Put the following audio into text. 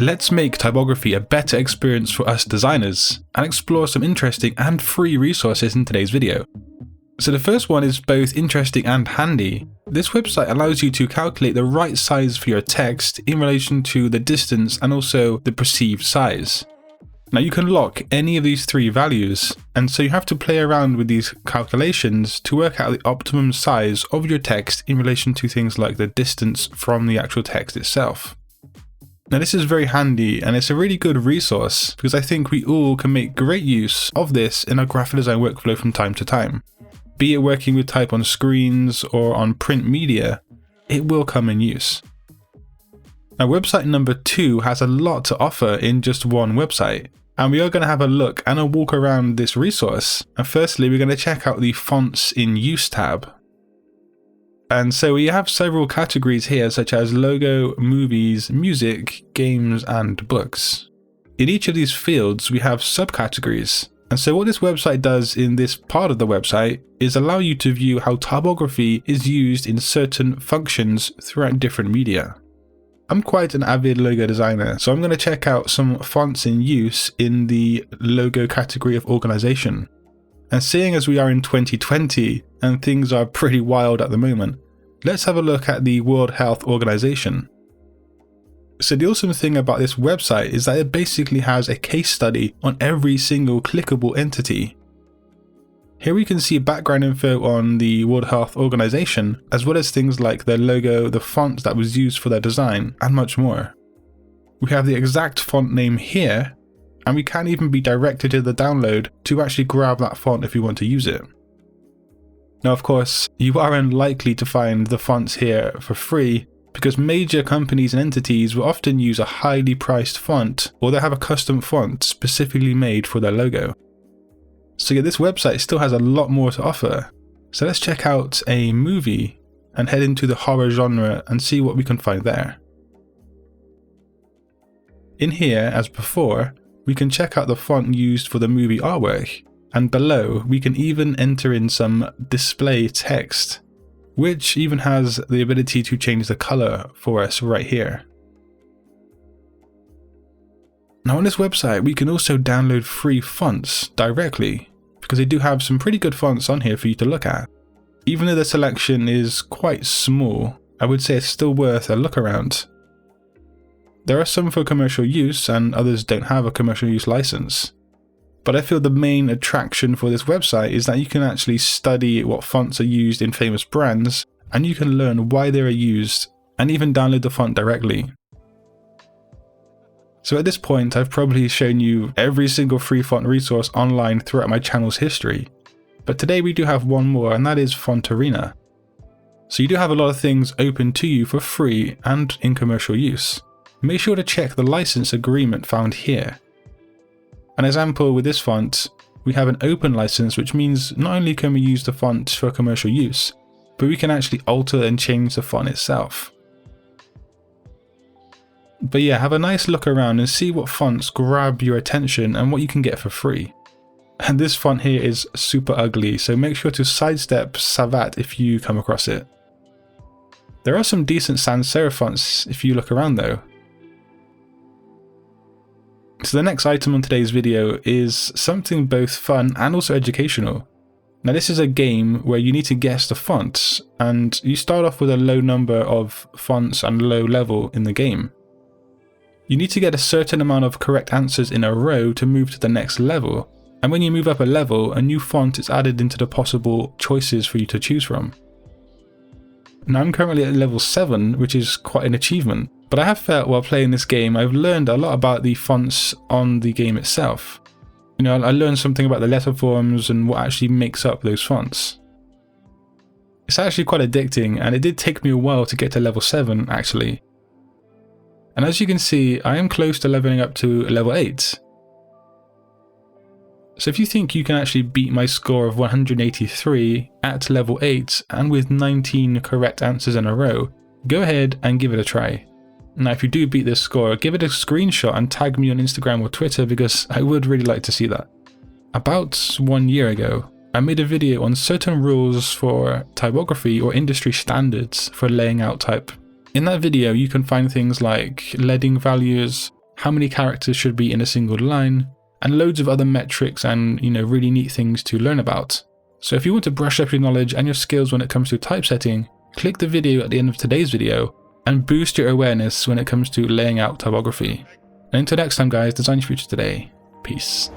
let's make typography a better experience for us designers and explore some interesting and free resources in today's video. So the first one is both interesting and handy. This website allows you to calculate the right size for your text in relation to the distance and also the perceived size. Now you can lock any of these three values, and so you have to play around with these calculations to work out the optimum size of your text in relation to things like the distance from the actual text itself. Now this is very handy and it's a really good resource because I think we all can make great use of this in our graphic design workflow from time to time. Be it working with type on screens or on print media, it will come in use. Now website number 2 has a lot to offer in just one website, and we are going to have a look and a walk around this resource. And firstly, we're going to check out the fonts in use tab. And so we have several categories here such as logo, movies, music, games, and books. In each of these fields, we have subcategories. And so what this website does in this part of the website is allow you to view how typography is used in certain functions throughout different media. I'm quite an avid logo designer, so I'm going to check out some fonts in use in the logo category of organization. And seeing as we are in 2020 and things are pretty wild at the moment, let's have a look at the World Health Organization. So the awesome thing about this website is that it basically has a case study on every single clickable entity. Here we can see background info on the World Health Organization, as well as things like their logo, the font that was used for their design, and much more. We have the exact font name here, and we can even be directed to the download to actually grab that font if you want to use it. Now of course, you are unlikely to find the fonts here for free because major companies and entities will often use a highly priced font, or they have a custom font specifically made for their logo. So yeah, this website still has a lot more to offer. So let's check out a movie and head into the horror genre and see what we can find there. In here, as before, we can check out the font used for the movie artwork, and below we can even enter in some display text, which even has the ability to change the color for us right here. Now on this website we can also download free fonts directly, because they do have some pretty good fonts on here for you to look at. Even though the selection is quite small, I would say it's still worth a look around. There are some for commercial use and others don't have a commercial use license. But I feel the main attraction for this website is that you can actually study what fonts are used in famous brands, and you can learn why they are used and even download the font directly. So at this point, I've probably shown you every single free font resource online throughout my channel's history. But today we do have one more, and that is Fontarena. So you do have a lot of things open to you for free and in commercial use. Make sure to check the license agreement found here. An example with this font, we have an open license, which means not only can we use the font for commercial use, but we can actually alter and change the font itself. But yeah, have a nice look around and see what fonts grab your attention and what you can get for free. And this font here is super ugly, so make sure to sidestep Savat if you come across it. There are some decent sans serif fonts if you look around though. So the next item on today's video is something both fun and also educational. Now this is a game where you need to guess the fonts, and you start off with a low number of fonts and low level in the game. You need to get a certain amount of correct answers in a row to move to the next level, and when you move up a level, a new font is added into the possible choices for you to choose from. Now I'm currently at level 7, which is quite an achievement. But I have felt while playing this game, I've learned a lot about the fonts on the game itself. You know, I learned something about the letter forms and what actually makes up those fonts. It's actually quite addicting, and it did take me a while to get to level 7 actually. And as you can see, I am close to leveling up to level 8. So if you think you can actually beat my score of 183 at level 8 and with 19 correct answers in a row, go ahead and give it a try. Now if you do beat this score, give it a screenshot and tag me on Instagram or Twitter because I would really like to see that. About 1 year ago, I made a video on certain rules for typography or industry standards for laying out type. In that video you can find things like leading values, how many characters should be in a single line, and loads of other metrics and, really neat things to learn about. So if you want to brush up your knowledge and your skills when it comes to typesetting, click the video at the end of today's video and boost your awareness when it comes to laying out typography. And until next time guys, design your future today. Peace.